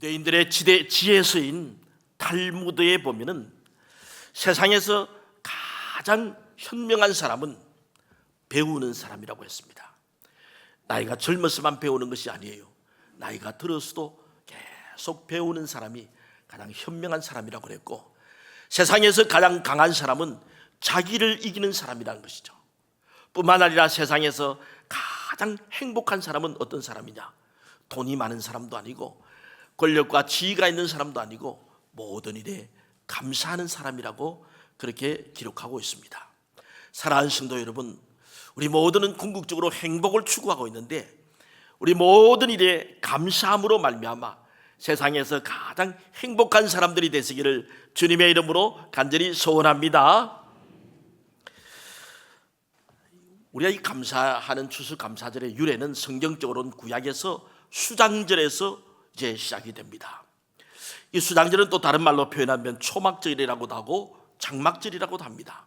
유대인들의 지혜서인 탈무드에 보면은 세상에서 가장 현명한 사람은 배우는 사람이라고 했습니다. 나이가 젊어서만 배우는 것이 아니에요. 나이가 들어서도 계속 배우는 사람이 가장 현명한 사람이라고 그랬고, 세상에서 가장 강한 사람은 자기를 이기는 사람이라는 것이죠. 뿐만 아니라 세상에서 가장 행복한 사람은 어떤 사람이냐? 돈이 많은 사람도 아니고 권력과 지위가 있는 사람도 아니고 모든 일에 감사하는 사람이라고 그렇게 기록하고 있습니다. 사랑하는 성도 여러분, 우리 모두는 궁극적으로 행복을 추구하고 있는데 우리 모든 일에 감사함으로 말미암아 세상에서 가장 행복한 사람들이 되시기를 주님의 이름으로 간절히 소원합니다. 우리가 이 감사하는 추수감사절의 유래는 성경적으로는 구약에서 수장절에서 이제 시작이 됩니다. 이 수장절은 또 다른 말로 표현하면 초막절이라고도 하고 장막절이라고도 합니다.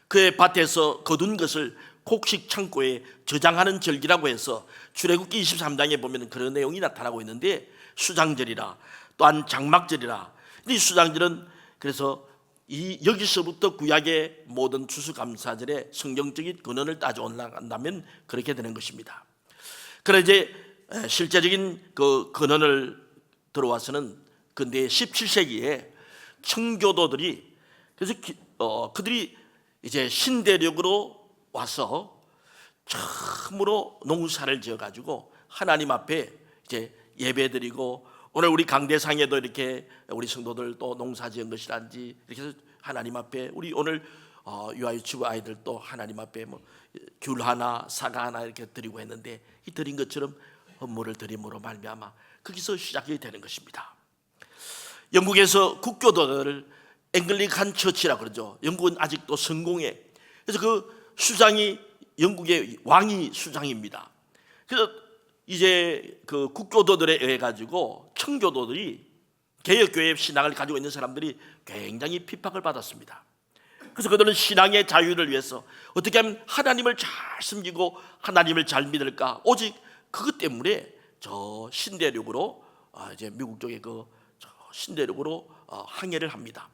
그의 밭에서 거둔 것을 곡식 창고에 저장하는 절기라고 해서 출애굽기 23장에 보면 그런 내용이 나타나고 있는데, 수장절이라 또한 장막절이라. 이 수장절은 그래서 여기서부터 구약의 모든 추수감사절의 성경적인 근원을 따져 올라간다면 그렇게 되는 것입니다. 그러나 이제 실제적인 그 근원을 들어와서는 근대 17세기에 청교도들이 그래서 그들이 이제 신대륙으로 와서 처음으로 농사를 지어가지고 하나님 앞에 이제 예배드리고, 오늘 우리 강대상에도 이렇게 우리 성도들 또 농사 지은 것이란지 이렇게 해서 하나님 앞에 우리 오늘 유아유치부 아이들도 하나님 앞에 뭐 귤 하나 사과 하나 이렇게 드리고 했는데, 이 드린 것처럼 헌물을 드림으로 말미암아 거기서 시작이 되는 것입니다. 영국에서 국교도를 앵글리칸 처치라 그러죠. 영국은 아직도 성공해. 그래서 그 수장이 영국의 왕이 수장입니다. 그래서 이제 그 국교도들에 의해 가지고 청교도들이 개혁교회 신앙을 가지고 있는 사람들이 굉장히 핍박을 받았습니다. 그래서 그들은 신앙의 자유를 위해서 어떻게 하면 하나님을 잘 섬기고 하나님을 잘 믿을까, 오직 그것 때문에 저 신대륙으로 이제 미국 쪽에 그 신대륙으로 항해를 합니다.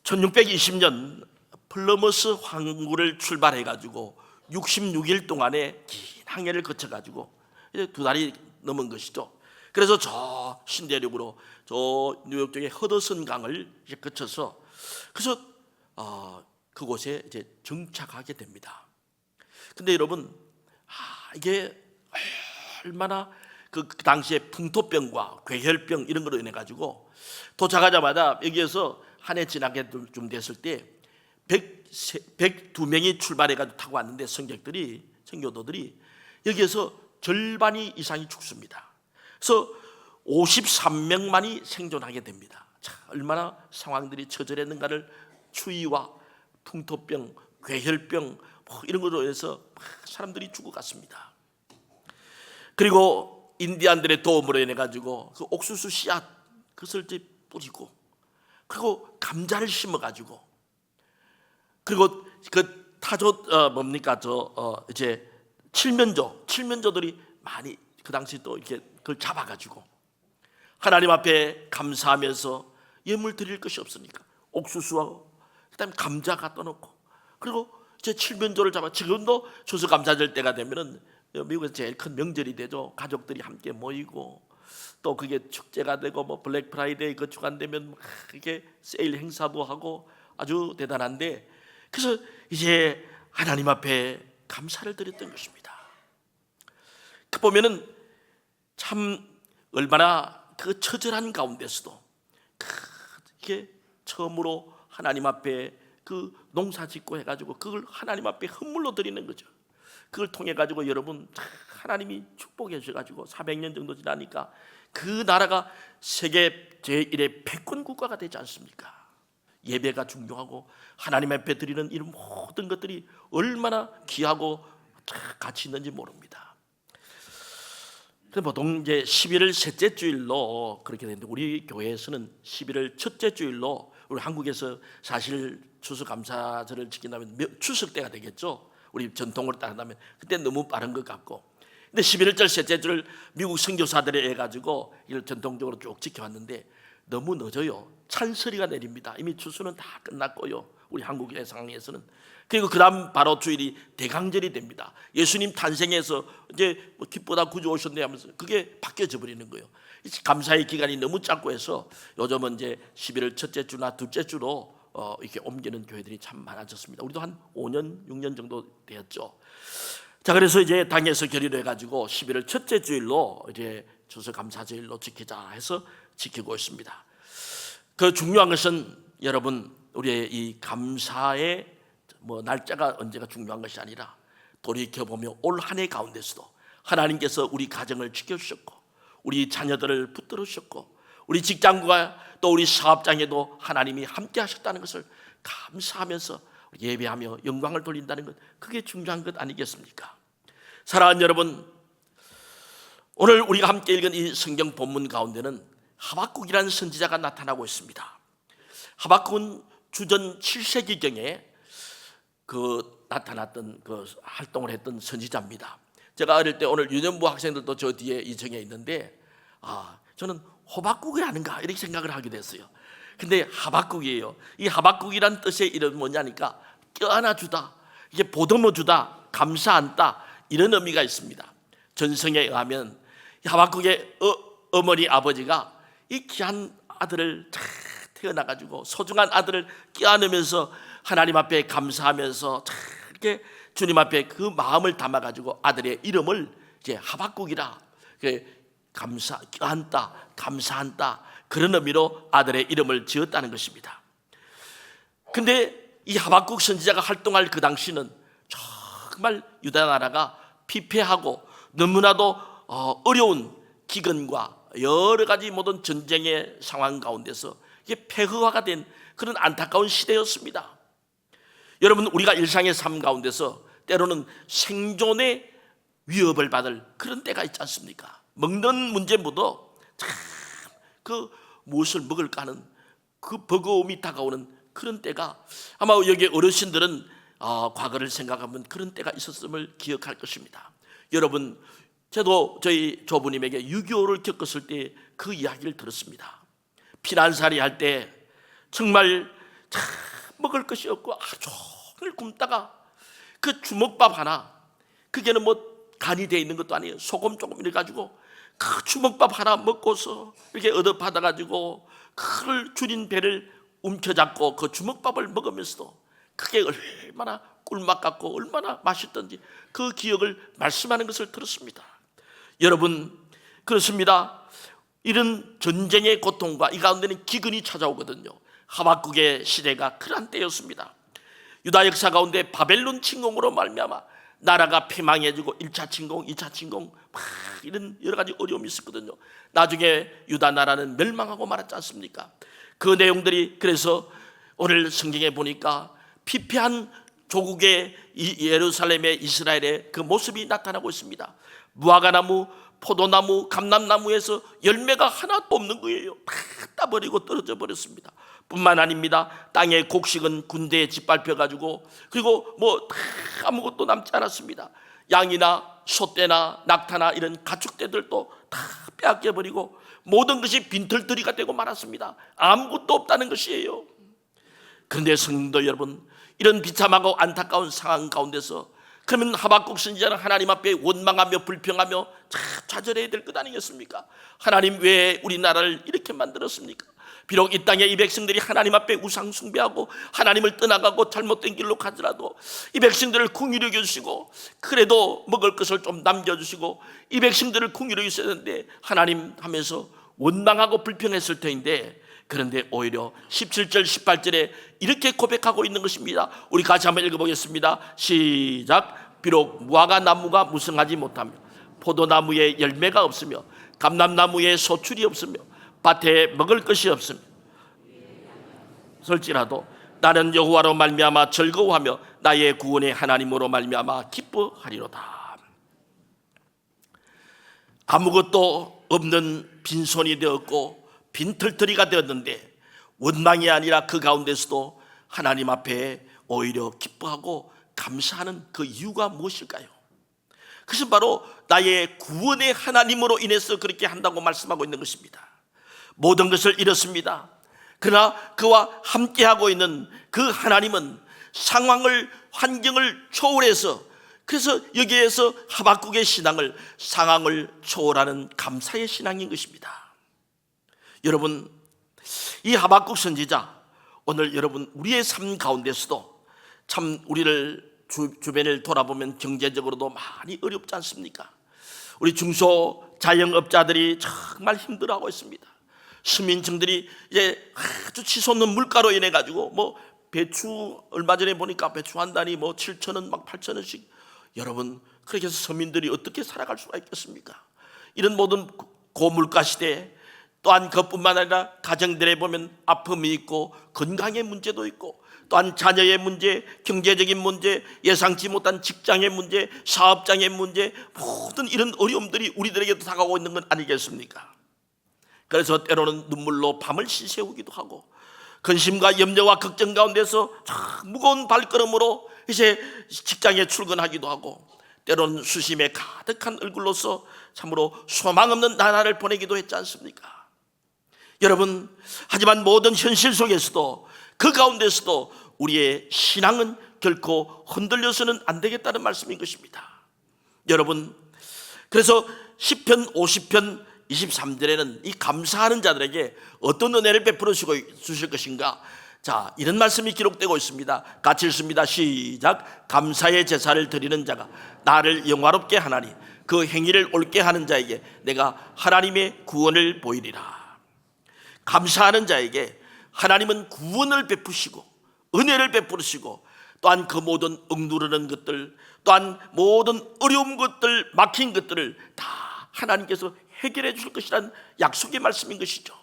1620년 플러머스 항구를 출발해 가지고 66일 동안의 긴 항해를 거쳐 가지고 이제 2달이 넘은 것이죠. 그래서 저 신대륙으로 저 뉴욕 쪽의 허드슨 강을 이제 거쳐서 그래서 그곳에 이제 정착하게 됩니다. 근데 여러분, 이게 얼마나 그 당시에 풍토병과 괴혈병 이런 걸로 인해 가지고 도착하자마자 여기에서 한 해 지나게 좀 됐을 때 102명이 출발해 가지고 타고 왔는데 청교도들이 여기에서 절반이 이상이 죽습니다. 그래서 53명만이 생존하게 됩니다. 자, 얼마나 상황들이 처절했는가를, 추위와 풍토병, 괴혈병 뭐 이런 것으로 해서 사람들이 죽어갔습니다. 그리고 인디안들의 도움으로 인해 가지고 그 옥수수 씨앗 그것을 뿌리고, 그리고 감자를 심어 가지고, 그리고 그 타조 이제 칠면조들이 많이 그 당시 또 이렇게 그걸 잡아 가지고 하나님 앞에 감사하면서 예물 드릴 것이 없으니까 옥수수와 그다음에 감자 갖다 놓고, 그리고 이제 칠면조를 잡아, 지금도 추수감사절 때가 되면은 미국에서 제일 큰 명절이 되죠. 가족들이 함께 모이고 또 그게 축제가 되고 뭐 블랙 프라이데이 그 주간 되면 이게 세일 행사도 하고 아주 대단한데, 그래서 이제 하나님 앞에 감사를 드렸던 것입니다. 그 보면은 참 얼마나 그 처절한 가운데서도 이게 처음으로 하나님 앞에 그 농사 짓고 해가지고 그걸 하나님 앞에 헌물로 드리는 거죠. 그걸 통해 가지고 여러분 하나님이 축복해 주셔가지고 400년 정도 지나니까 그 나라가 세계 제1의 패권 국가가 되지 않습니까? 예배가 중요하고 하나님 앞에 드리는 이 모든 것들이 얼마나 귀하고 가치 있는지 모릅니다. 보통 이제 11월 셋째 주일로 그렇게 되는데, 우리 교회에서는 11월 첫째 주일로, 우리 한국에서 사실 추수감사절을 지킨다면 추석 때가 되겠죠. 우리 전통으로 따른다면 그때 너무 빠른 것 같고, 근데 11월절 셋째 주를 미국 선교사들이 해가지고 이걸 전통적으로 쭉 지켜왔는데 너무 늦어요. 찬설이가 내립니다. 이미 추수는 다 끝났고요. 우리 한국의 상황에서는. 그리고 그 다음 바로 주일이 대강절이 됩니다. 예수님 탄생해서 이제 뭐 기쁘다 구주 오셨네 하면서 그게 바뀌어져 버리는 거예요. 감사의 기간이 너무 짧고 해서 요즘은 이제 11월 첫째 주나 둘째 주로 이렇게 옮기는 교회들이 참 많아졌습니다. 우리도 한 5년, 6년 정도 되었죠. 자, 그래서 이제 당에서 결의를 해가지고 11월 첫째 주일로 이제 추수감사주일로 지키자 해서 지키고 있습니다. 그 중요한 것은 여러분 우리의 이 감사의 뭐 날짜가 언제가 중요한 것이 아니라 돌이켜 보며 올 한 해 가운데서도 하나님께서 우리 가정을 지켜주셨고 우리 자녀들을 붙들어 주셨고 우리 직장과 또 우리 사업장에도 하나님이 함께 하셨다는 것을 감사하면서 예배하며 영광을 돌린다는 것, 그게 중요한 것 아니겠습니까? 사랑하는 여러분, 오늘 우리가 함께 읽은 이 성경 본문 가운데는 하박국이라는 선지자가 나타나고 있습니다. 하박국은 주전 7세기경에 나타났던 활동을 했던 선지자입니다. 제가 어릴 때 오늘 유년부 학생들도 저 뒤에 이 정에 있는데 저는 호박국이 아닌가 이렇게 생각을 하게 됐어요. 근데 하박국이에요. 이 하박국이란 뜻의 이름은 뭐냐니까 껴안아 주다, 이게 보듬어 주다, 감사한다 이런 의미가 있습니다. 전성에 의하면 하박국의 어머니 아버지가 이 귀한 아들을 태어나가지고 소중한 아들을 껴안으면서 하나님 앞에 감사하면서 이렇게 주님 앞에 그 마음을 담아가지고 아들의 이름을 이제 하박국이라 껴안다, 감사한다 그런 의미로 아들의 이름을 지었다는 것입니다. 근데 이 하박국 선지자가 활동할 그 당시는 정말 유다 나라가 피폐하고 너무나도 어려운 기근과 여러 가지 모든 전쟁의 상황 가운데서 이게 폐허화가 된 그런 안타까운 시대였습니다. 여러분, 우리가 일상의 삶 가운데서 때로는 생존의 위협을 받을 그런 때가 있지 않습니까? 먹는 문제보다 참 무엇을 먹을까 하는 그 버거움이 다가오는 그런 때가, 아마 여기 어르신들은 과거를 생각하면 그런 때가 있었음을 기억할 것입니다. 여러분, 저도 저희 조부님에게 6.25를 겪었을 때 그 이야기를 들었습니다. 피난살이 할 때 정말 참 먹을 것이 없고 하루 종일 굶다가 그 주먹밥 하나, 그게는 뭐 간이 돼 있는 것도 아니에요. 소금 조금 이래 가지고 그 주먹밥 하나 먹고서 이렇게 얻어받아가지고 그걸 줄인 배를 움켜잡고 그 주먹밥을 먹으면서도 그게 얼마나 꿀맛 같고 얼마나 맛있던지 그 기억을 말씀하는 것을 들었습니다. 여러분, 그렇습니다. 이런 전쟁의 고통과 이 가운데는 기근이 찾아오거든요. 하박국의 시대가 그런 때였습니다. 유다 역사 가운데 바벨론 침공으로 말미암아 나라가 패망해지고 1차 침공, 2차 침공 이런 여러 가지 어려움이 있었거든요. 나중에 유다 나라는 멸망하고 말았지 않습니까? 그 내용들이, 그래서 오늘 성경에 보니까 피폐한 조국의 예루살렘의 이스라엘의 그 모습이 나타나고 있습니다. 무화과나무, 포도나무, 감람나무에서 열매가 하나도 없는 거예요. 다 따버리고 떨어져 버렸습니다. 뿐만 아닙니다. 땅의 곡식은 군대에 짓밟혀가지고, 그리고 뭐 아무것도 남지 않았습니다. 양이나 소떼나 낙타나 이런 가축떼들도 다 빼앗겨버리고 모든 것이 빈털터리가 되고 말았습니다. 아무것도 없다는 것이에요. 그런데 성도 여러분, 이런 비참하고 안타까운 상황 가운데서 그러면 하박국 선지자는 하나님 앞에 원망하며 불평하며 좌절해야 될 것 아니겠습니까? 하나님 왜 우리나라를 이렇게 만들었습니까? 비록 이 땅에 이 백성들이 하나님 앞에 우상 숭배하고 하나님을 떠나가고 잘못된 길로 가더라도 이 백성들을 긍휼히 여겨주시고 그래도 먹을 것을 좀 남겨주시고 이 백성들을 긍휼히 여기셔야 되는데 하나님 하면서 원망하고 불평했을 터인데, 그런데 오히려 17절 18절에 이렇게 고백하고 있는 것입니다. 우리 같이 한번 읽어보겠습니다. 시작. 비록 무화과 나무가 무성하지 못하며 포도나무에 열매가 없으며 감람나무에 소출이 없으며 밭에 먹을 것이 없으며 설지라도 나는 여호와로 말미암아 즐거워하며 나의 구원의 하나님으로 말미암아 기뻐하리로다. 아무것도 없는 빈손이 되었고 빈털터리가 되었는데 원망이 아니라 그 가운데서도 하나님 앞에 오히려 기뻐하고 감사하는 그 이유가 무엇일까요? 그것은 바로 나의 구원의 하나님으로 인해서 그렇게 한다고 말씀하고 있는 것입니다. 모든 것을 잃었습니다. 그러나 그와 함께하고 있는 그 하나님은 상황을, 환경을 초월해서, 그래서 여기에서 하박국의 신앙을 상황을 초월하는 감사의 신앙인 것입니다. 여러분, 이 하박국 선지자, 오늘 여러분 우리의 삶 가운데서도 참 우리를 주변을 돌아보면 경제적으로도 많이 어렵지 않습니까? 우리 중소자영업자들이 정말 힘들어하고 있습니다. 시민층들이 이제 아주 치솟는 물가로 인해 가지고 뭐 배추, 얼마 전에 보니까 배추 한 단위 뭐 7,000원 막 8,000원씩. 여러분, 그렇게 해서 서민들이 어떻게 살아갈 수가 있겠습니까? 이런 모든 고물가 시대에 또한 그것뿐만 아니라 가정들에 보면 아픔이 있고 건강의 문제도 있고, 또한 자녀의 문제, 경제적인 문제, 예상치 못한 직장의 문제, 사업장의 문제, 모든 이런 어려움들이 우리들에게도 다가오고 있는 건 아니겠습니까? 그래서 때로는 눈물로 밤을 시새우기도 하고, 근심과 염려와 걱정 가운데서 무거운 발걸음으로 이제 직장에 출근하기도 하고, 때로는 수심에 가득한 얼굴로서 참으로 소망 없는 나날을 보내기도 했지 않습니까? 여러분, 하지만 모든 현실 속에서도, 그 가운데서도 우리의 신앙은 결코 흔들려서는 안 되겠다는 말씀인 것입니다. 여러분, 그래서 시편 50편 23절에는 이 감사하는 자들에게 어떤 은혜를 베풀어 주실 것인가? 자, 이런 말씀이 기록되고 있습니다. 같이 읽습니다. 시작. 감사의 제사를 드리는 자가 나를 영화롭게 하나니 그 행위를 옳게 하는 자에게 내가 하나님의 구원을 보이리라. 감사하는 자에게 하나님은 구원을 베푸시고 은혜를 베푸시고, 또한 그 모든 억누르는 것들, 또한 모든 어려운 것들, 막힌 것들을 다 하나님께서 해결해 줄 것이란 약속의 말씀인 것이죠.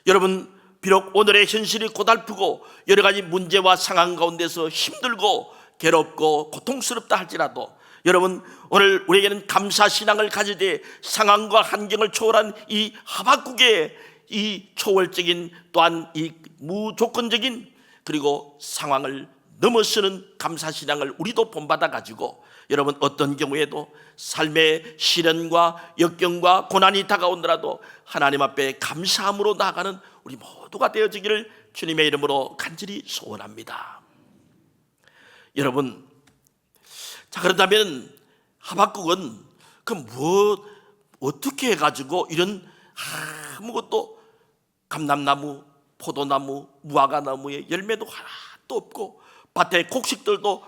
여러분, 비록 오늘의 현실이 고달프고 여러 가지 문제와 상황 가운데서 힘들고 괴롭고 고통스럽다 할지라도, 여러분, 오늘 우리에게는 감사 신앙을 가질 때 상황과 환경을 초월한 이 하박국의 이 초월적인, 또한 이 무조건적인, 그리고 상황을 넘어서는 감사 신앙을 우리도 본받아 가지고, 여러분, 어떤 경우에도 삶의 시련과 역경과 고난이 다가오더라도 하나님 앞에 감사함으로 나아가는 우리 모두가 되어지기를 주님의 이름으로 간절히 소원합니다. 여러분, 자, 그렇다면 하박국은 어떻게 해가지고 이런 아무것도 감람나무, 포도나무, 무화과나무에 열매도 하나도 없고 밭에 곡식들도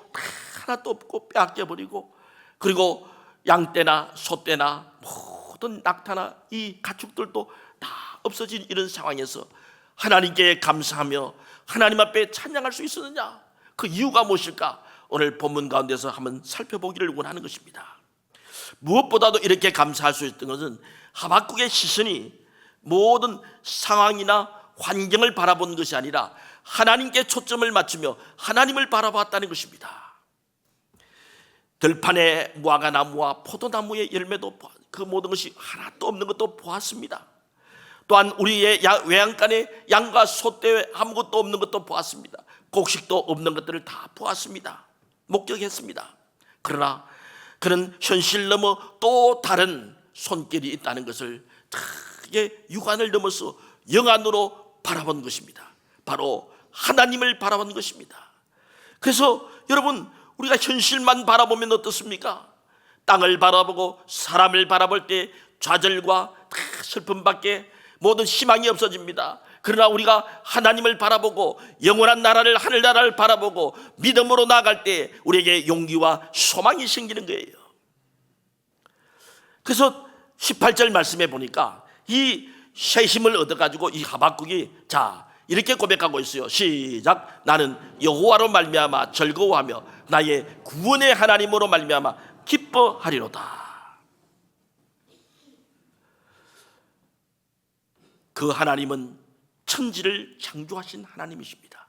하나도 없고 빼앗겨버리고, 그리고 양떼나 소떼나 모든 낙타나 이 가축들도 다 없어진 이런 상황에서 하나님께 감사하며 하나님 앞에 찬양할 수 있었느냐? 그 이유가 무엇일까? 오늘 본문 가운데서 한번 살펴보기를 원하는 것입니다. 무엇보다도 이렇게 감사할 수 있던 것은 하박국의 시선이 모든 상황이나 환경을 바라본 것이 아니라 하나님께 초점을 맞추며 하나님을 바라봤다는 것입니다. 들판에 무화과나무와 포도나무의 열매도, 그 모든 것이 하나도 없는 것도 보았습니다. 또한 우리의 외양간에 양과 소떼 아무것도 없는 것도 보았습니다. 곡식도 없는 것들을 다 보았습니다. 목격했습니다. 그러나 그는 현실 넘어 또 다른 손길이 있다는 것을 크게 육안을 넘어서 영안으로 바라본 것입니다. 바로 하나님을 바라본 것입니다. 그래서 여러분, 우리가 현실만 바라보면 어떻습니까? 땅을 바라보고 사람을 바라볼 때 좌절과 슬픔밖에 모든 희망이 없어집니다. 그러나 우리가 하나님을 바라보고 영원한 나라를, 하늘나라를 바라보고 믿음으로 나아갈 때 우리에게 용기와 소망이 생기는 거예요. 그래서 18절 말씀에 보니까 이 새 힘을 얻어가지고 이 하박국이 자 이렇게 고백하고 있어요. 시작. 나는 여호와로 말미암아 즐거워하며 나의 구원의 하나님으로 말미암아 기뻐하리로다. 그 하나님은 천지를 창조하신 하나님이십니다.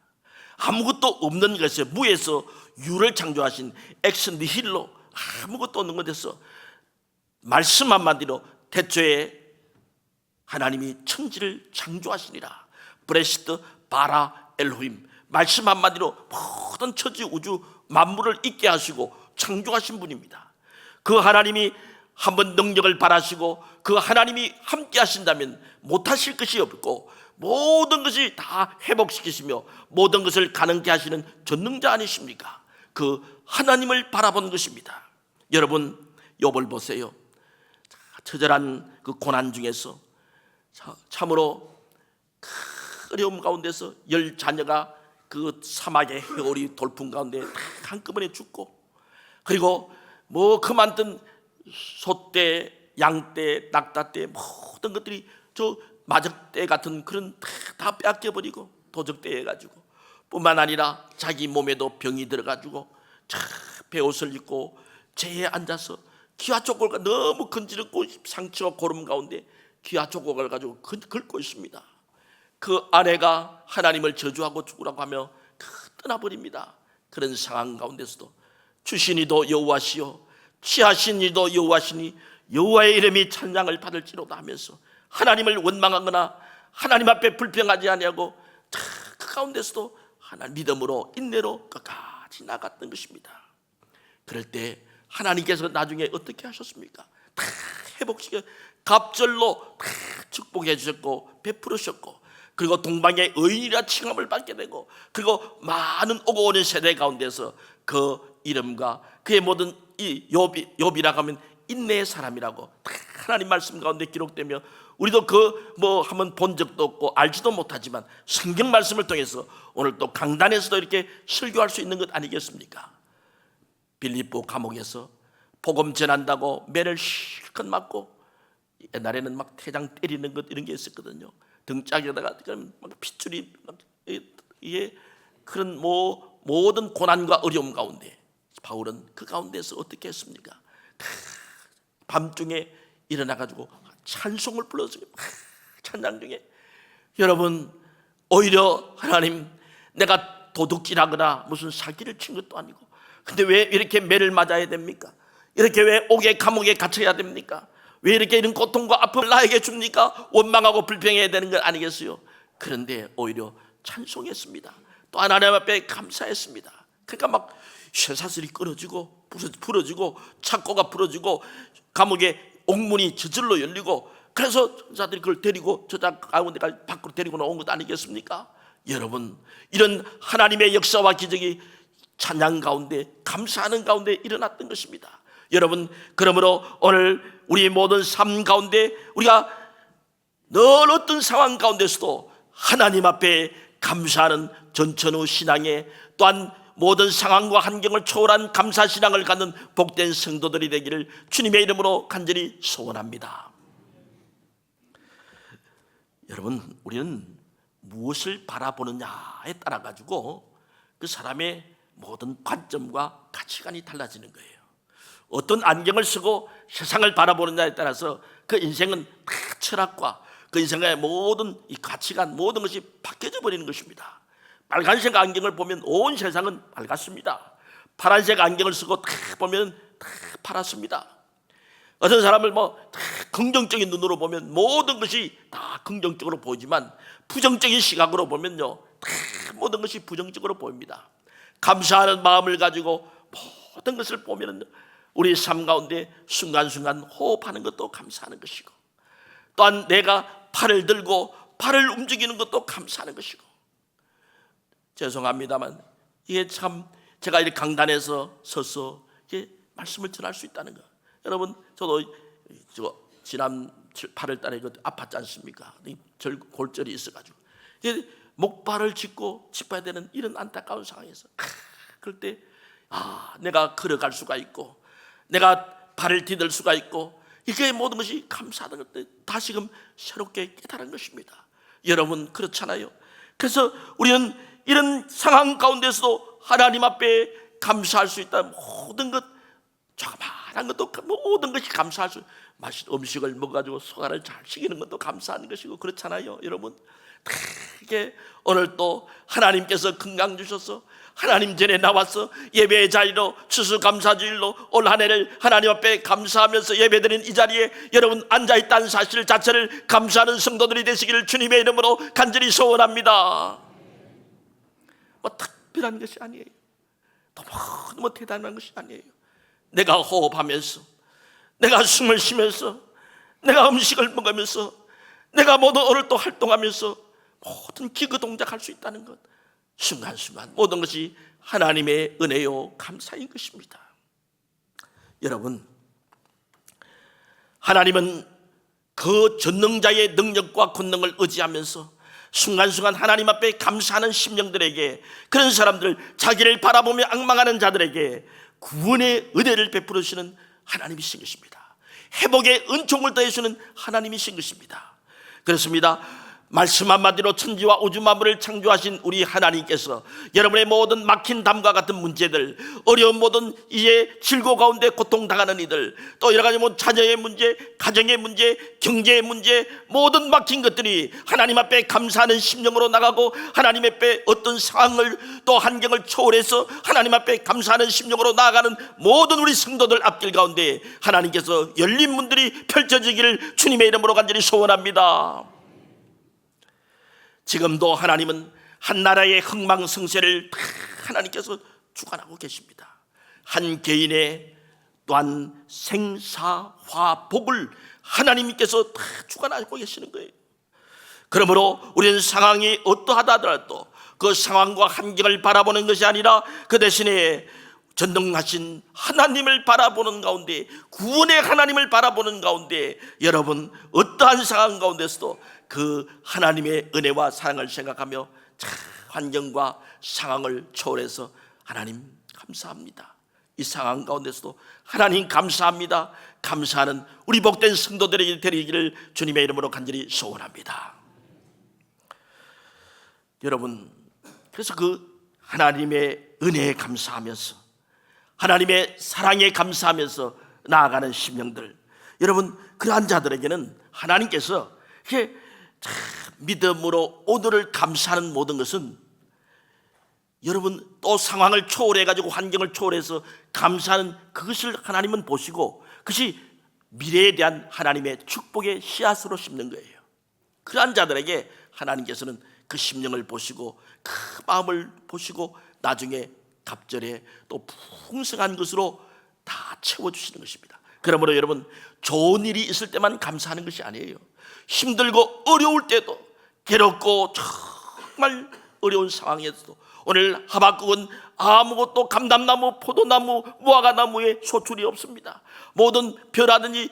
아무것도 없는 것에 무에서 유를 창조하신 엑스 니힐로, 아무것도 없는 것에서 말씀 한마디로 태초에 하나님이 천지를 창조하시니라. 브레시트 바라 엘로힘, 말씀 한마디로 모든 천지 우주 만물을 있게 하시고 창조하신 분입니다. 그 하나님이 한번 능력을 발하시고 그 하나님이 함께 하신다면 못하실 것이 없고 모든 것이 다 회복시키시며 모든 것을 가능케 하시는 전능자 아니십니까? 그 하나님을 바라보는 것입니다. 여러분, 욥을 보세요. 처절한 그 고난 중에서 참으로 어려움 가운데서 10자녀가 그 사막의 해오리 돌풍 가운데 한꺼번에 죽고, 그리고 뭐 그만둔 소떼, 양떼, 낙타떼 모든 것들이 저 마적떼 같은 그런 다 뺏겨버리고 도적떼 해가지고, 뿐만 아니라 자기 몸에도 병이 들어가지고 베옷을 입고 재에 앉아서 기와 조각을 너무 건지럽고 상처와 고름 가운데 기와 조각을 가지고 긁고 있습니다. 그 아내가 하나님을 저주하고 죽으라고 하며 떠나버립니다. 그런 상황 가운데서도 주신 이도 여호와시요 취하신 이도 여호와시니 여호와의 이름이 찬양을 받을지로다 하면서 하나님을 원망하거나 하나님 앞에 불평하지 아니하고 그 가운데서도 하나님 믿음으로 인내로 끝까지 나갔던 것입니다. 그럴 때 하나님께서 나중에 어떻게 하셨습니까? 다 회복시켜 갑절로 다 축복해 주셨고 베풀으셨고, 그리고 동방의 의인이라 칭함을 받게 되고, 그리고 많은 오고 오는 세대 가운데서 그 이름과 그의 모든 이 욥이라고 하면 인내의 사람이라고 하나님 말씀 가운데 기록되며, 우리도 그 뭐 한번 본 적도 없고 알지도 못하지만 성경 말씀을 통해서 오늘 또 강단에서도 이렇게 설교할 수 있는 것 아니겠습니까? 빌립보 감옥에서 복음 전한다고 매를 실컷 맞고, 옛날에는 막 태장 때리는 것 이런 게 있었거든요. 등짝에다가 막 핏줄이 이게 그런 뭐 모든 고난과 어려움 가운데 바울은 그 가운데서 어떻게 했습니까? 밤중에 일어나가지고 찬송을 불렀어요. 찬양 중에. 여러분, 오히려 하나님, 내가 도둑질하거나 무슨 사기를 친 것도 아니고, 근데 왜 이렇게 매를 맞아야 됩니까? 이렇게 왜 옥에 감옥에 갇혀야 됩니까? 왜 이렇게 이런 고통과 아픔을 나에게 줍니까? 원망하고 불평해야 되는 건 아니겠어요? 그런데 오히려 찬송했습니다. 또 하나님 앞에 감사했습니다. 그러니까 막 쇠사슬이 끊어지고 부러지고 창고가 부러지고 감옥에 옥문이 저절로 열리고, 그래서 전사들이 그걸 데리고 저자 가운데까지 밖으로 데리고 나온 것 아니겠습니까? 여러분, 이런 하나님의 역사와 기적이 찬양 가운데 감사하는 가운데 일어났던 것입니다. 여러분, 그러므로 오늘 우리 모든 삶 가운데 우리가 늘 어떤 상황 가운데서도 하나님 앞에 감사하는 전천후 신앙에, 또한 모든 상황과 환경을 초월한 감사 신앙을 갖는 복된 성도들이 되기를 주님의 이름으로 간절히 소원합니다. 여러분, 우리는 무엇을 바라보느냐에 따라 가지고 그 사람의 모든 관점과 가치관이 달라지는 거예요. 어떤 안경을 쓰고 세상을 바라보느냐에 따라서 그 인생은 다 철학과 그 인생의 모든 이 가치관, 모든 것이 바뀌어져 버리는 것입니다. 빨간색 안경을 보면 온 세상은 밝았습니다. 파란색 안경을 쓰고 다 보면 다 파랗습니다. 어떤 사람을 다 긍정적인 눈으로 보면 모든 것이 다 긍정적으로 보이지만, 부정적인 시각으로 보면요, 다 모든 것이 부정적으로 보입니다. 감사하는 마음을 가지고 모든 것을 보면 우리 삶 가운데 순간순간 호흡하는 것도 감사하는 것이고, 또한 내가 팔을 들고 팔을 움직이는 것도 감사하는 것이고, 죄송합니다만 이게 참 제가 이렇게 강단에서 서서 이게 말씀을 전할 수 있다는 거. 여러분, 저도 지난 8월 달에 아팠지 않습니까? 골절이 있어가지고 목발을 짚고 짚어야 되는 이런 안타까운 상황에서 그럴 때 내가 걸어갈 수가 있고 내가 발을 디딜 수가 있고, 이게 모든 것이 감사하다는 것들 다시금 새롭게 깨달은 것입니다. 여러분, 그렇잖아요. 그래서 우리는 이런 상황 가운데서도 하나님 앞에 감사할 수 있다. 모든 것, 조그마한 것도 모든 것이 감사할 수, 맛있는 음식을 먹어가지고 소화를 잘 시키는 것도 감사하는 것이고, 그렇잖아요, 여러분. 이게 오늘 또 하나님께서 건강 주셔서 하나님 전에 나와서 예배의 자리로 추수감사주일로 올 한 해를 하나님 앞에 감사하면서 예배드린 이 자리에 여러분 앉아있다는 사실 자체를 감사하는 성도들이 되시기를 주님의 이름으로 간절히 소원합니다. 특별한 것이 아니에요. 너무 대단한 것이 아니에요. 내가 호흡하면서 내가 숨을 쉬면서, 내가 음식을 먹으면서, 내가 모든 오늘 또 활동하면서 모든 기그 동작할 수 있다는 것, 순간순간 모든 것이 하나님의 은혜요 감사인 것입니다. 여러분, 하나님은 그 전능자의 능력과 권능을 의지하면서 순간순간 하나님 앞에 감사하는 심령들에게, 그런 사람들, 자기를 바라보며 앙망하는 자들에게 구원의 은혜를 베풀으시는 하나님이신 것입니다. 회복의 은총을 더해주는 하나님이신 것입니다. 그렇습니다. 말씀 한마디로 천지와 우주 만물을 창조하신 우리 하나님께서 여러분의 모든 막힌 담과 같은 문제들, 어려운 모든 이제 질고 가운데 고통당하는 이들, 또 여러 가지 뭐 자녀의 문제, 가정의 문제, 경제의 문제, 모든 막힌 것들이 하나님 앞에 감사하는 심령으로 나가고, 하나님 앞에 어떤 상황을 또 환경을 초월해서 하나님 앞에 감사하는 심령으로 나아가는 모든 우리 성도들 앞길 가운데 하나님께서 열린 문들이 펼쳐지기를 주님의 이름으로 간절히 소원합니다. 지금도 하나님은 한 나라의 흥망성쇠를 다 하나님께서 주관하고 계십니다. 한 개인의 또한 생사화복을 하나님께서 다 주관하고 계시는 거예요. 그러므로 우리는 상황이 어떠하다 하더라도 그 상황과 환경을 바라보는 것이 아니라 그 대신에 전능하신 하나님을 바라보는 가운데, 구원의 하나님을 바라보는 가운데, 여러분 어떠한 상황 가운데서도 그 하나님의 은혜와 사랑을 생각하며 환경과 상황을 초월해서 하나님 감사합니다, 이 상황 가운데서도 하나님 감사합니다, 감사하는 우리 복된 성도들에게 되리기를 주님의 이름으로 간절히 소원합니다. 여러분, 그래서 그 하나님의 은혜에 감사하면서, 하나님의 사랑에 감사하면서 나아가는 심령들, 여러분 그러한 자들에게는 하나님께서 이렇게 믿음으로 오늘을 감사하는 모든 것은, 여러분 또 상황을 초월해가지고 환경을 초월해서 감사하는 그것을 하나님은 보시고, 그것이 미래에 대한 하나님의 축복의 씨앗으로 심는 거예요. 그러한 자들에게 하나님께서는 그 심령을 보시고 그 마음을 보시고 나중에 갑절에 또 풍성한 것으로 다 채워주시는 것입니다. 그러므로 여러분, 좋은 일이 있을 때만 감사하는 것이 아니에요. 힘들고 어려울 때도, 괴롭고 정말 어려운 상황에서도, 오늘 하박국은 아무것도 감람나무, 포도나무, 무화과나무에 소출이 없습니다. 모든 벼라든지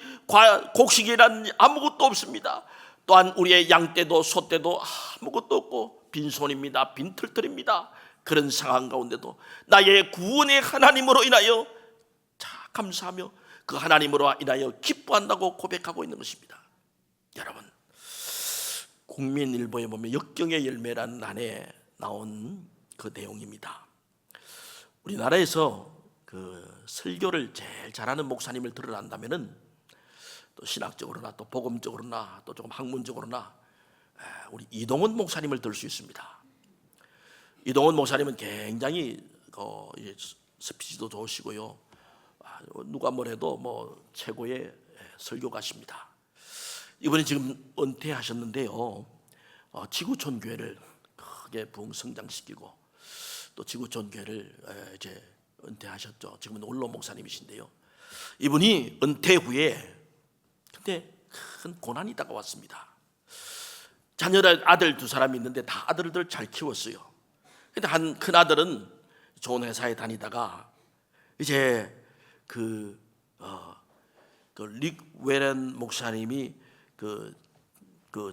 곡식이라든지 아무것도 없습니다. 또한 우리의 양떼도 소떼도 아무것도 없고 빈손입니다. 빈털털입니다. 그런 상황 가운데도 나의 구원의 하나님으로 인하여 감사하며 그 하나님으로 인하여 기뻐한다고 고백하고 있는 것입니다. 여러분, 국민일보에 보면 역경의 열매라는 안에 나온 그 내용입니다. 우리나라에서 그 설교를 제일 잘하는 목사님을 들어간다면은, 또 신학적으로나 또 복음적으로나 또 조금 학문적으로나 우리 이동원 목사님을 들 수 있습니다. 이동원 목사님은 굉장히 스피치도 좋으시고요, 누가 뭐래도 뭐 최고의 설교가십니다. 이번에 지금 은퇴하셨는데요, 지구촌 교회를 크게 부흥 성장시키고, 또 지구촌 교회를 이제 은퇴하셨죠. 지금은 원로 목사님이신데요, 이분이 은퇴 후에 근데 큰 고난이 다가왔습니다. 자녀들, 아들 두 사람이 있는데 다 아들들 잘 키웠어요. 근데 한 큰 아들은 좋은 회사에 다니다가 이제 릭 웨런 목사님이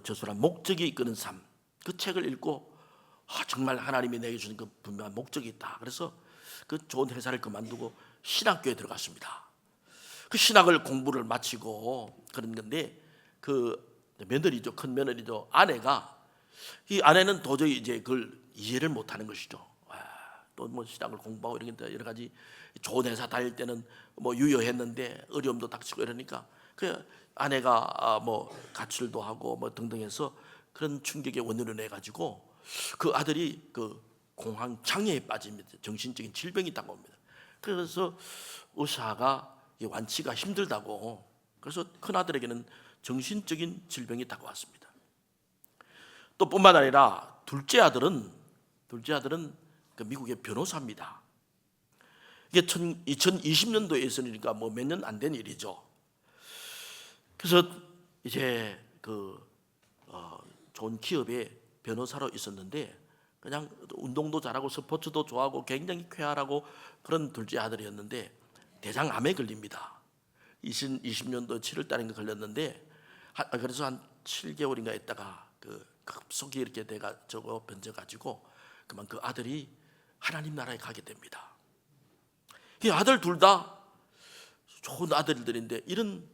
저수란 목적이 이끄는 삶, 그 책을 읽고 정말 하나님이 내게 주신 그 분명한 목적이 있다. 그래서 그 좋은 회사를 그만두고 신학교에 들어갔습니다. 그 신학을 공부를 마치고 그런 건데, 그 며느리죠, 큰 며느리죠, 이 아내는 도저히 이제 그걸 이해를 못하는 것이죠. 또 뭐 신학을 공부하고 이런 게 여러 가지 좋은 회사 다닐 때는 뭐 유효했는데 어려움도 닥치고 이러니까 그 아내가 뭐 가출도 하고 뭐 등등 해서 그런 충격의 원인을 내 가지고 그 아들이 그 공황 장애에 빠집니다. 정신적인 질병이 있다고 합니다. 그래서 의사가 완치가 힘들다고, 그래서 큰 아들에게는 정신적인 질병이 다가왔습니다. 또 뿐만 아니라 둘째 아들은 그 미국의 변호사입니다. 이게 2020년도에 있으니까 뭐 몇 년 안 된 일이죠. 그래서 이제 좋은 기업의 변호사로 있었는데 그냥 운동도 잘하고 스포츠도 좋아하고 굉장히 쾌활하고 그런 둘째 아들이었는데 대장암에 걸립니다. 20년도 7월 달인가 걸렸는데 그래서 한 7개월인가 있다가 급속히 이렇게 번져가지고 그만 그 아들이 하나님 나라에 가게 됩니다. 이 아들 둘 다 좋은 아들들인데 이런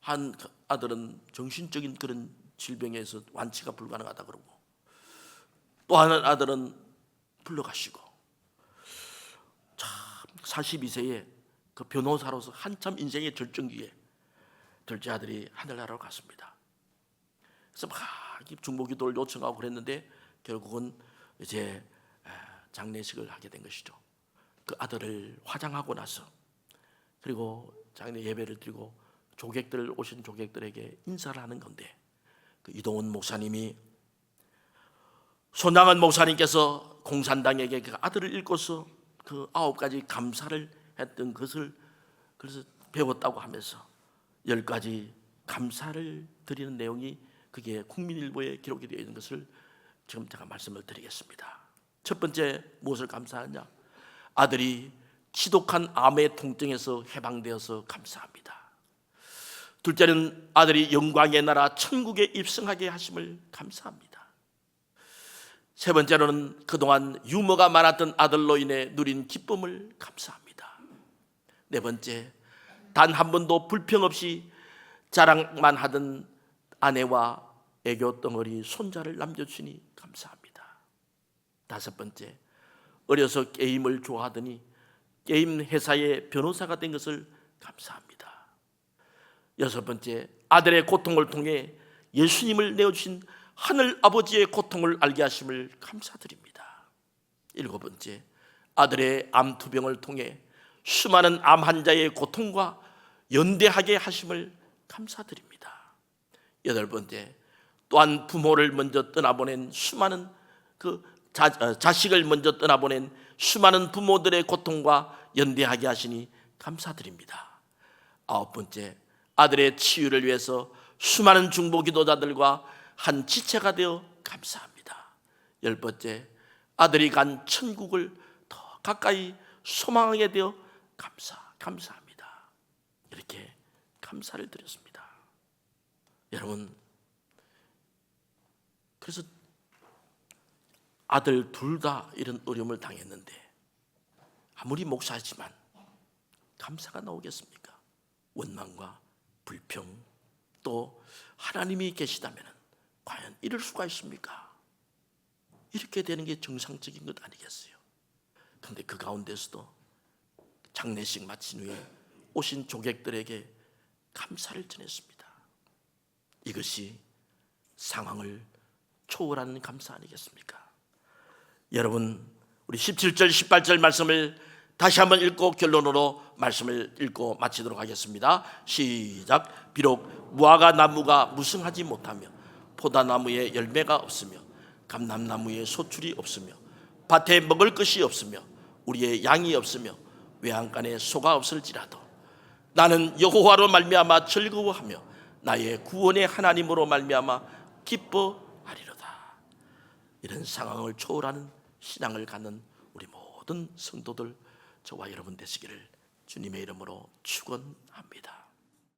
한 아들은 정신적인 그런 질병에서 완치가 불가능하다 그러고 또 하나 아들은 불러가시고 참 42세에 그 변호사로서 한참 인생의 절정기에 둘째 아들이 하늘나라로 갔습니다. 그래서 막 중보기도를 요청하고 그랬는데 결국은 이제 장례식을 하게 된 것이죠. 그 아들을 화장하고 나서 그리고 장례 예배를 드리고 오신 조객들에게 인사를 하는 건데 그 이동훈 목사님이 손양은 목사님께서 공산당에게 그 아들을 읽고서 그 9가지 감사를 했던 것을 그래서 배웠다고 하면서 10가지 감사를 드리는 내용이 그게 국민일보에 기록이 되어 있는 것을 지금 제가 말씀을 드리겠습니다. 첫 번째 무엇을 감사하냐? 아들이 지독한 암의 통증에서 해방되어서 감사합니다. 둘째는 아들이 영광의 나라 천국에 입성하게 하심을 감사합니다. 세 번째로는 그동안 유머가 많았던 아들로 인해 누린 기쁨을 감사합니다. 네 번째, 단 한 번도 불평 없이 자랑만 하던 아내와 애교 덩어리 손자를 남겨주시니 감사합니다. 다섯 번째, 어려서 게임을 좋아하더니 게임 회사의 변호사가 된 것을 감사합니다. 여섯 번째, 아들의 고통을 통해 예수님을 내어주신 하늘 아버지의 고통을 알게 하심을 감사드립니다. 일곱 번째, 아들의 암투병을 통해 수많은 암 환자의 고통과 연대하게 하심을 감사드립니다. 여덟 번째, 또한 부모를 먼저 떠나보낸 수많은 자식을 먼저 떠나보낸 수많은 부모들의 고통과 연대하게 하시니 감사드립니다. 아홉 번째, 아들의 치유를 위해서 수많은 중보 기도자들과 한 지체가 되어 감사합니다. 열 번째, 아들이 간 천국을 더 가까이 소망하게 되어 감사합니다. 이렇게 감사를 드렸습니다. 여러분, 그래서 아들 둘 다 이런 어려움을 당했는데 아무리 목사지만 감사가 나오겠습니까? 원망과 불평, 또 하나님이 계시다면 과연 이럴 수가 있습니까? 이렇게 되는 게 정상적인 것 아니겠어요? 그런데 그 가운데서도 장례식 마친 후에 오신 조객들에게 감사를 전했습니다. 이것이 상황을 초월하는 감사 아니겠습니까? 여러분, 우리 17절 18절 말씀을 다시 한번 읽고 결론으로 말씀을 읽고 마치도록 하겠습니다. 시작. 비록 무화과 나무가 무성하지 못하며 포도나무에 열매가 없으며 감람나무에 소출이 없으며 밭에 먹을 것이 없으며 우리의 양이 없으며 외양간에 소가 없을지라도 나는 여호와로 말미암아 즐거워하며 나의 구원의 하나님으로 말미암아 기뻐하리로다. 이런 상황을 초월하는 신앙을 갖는 우리 모든 성도들, 저와 여러분 되시기를 주님의 이름으로 축원합니다.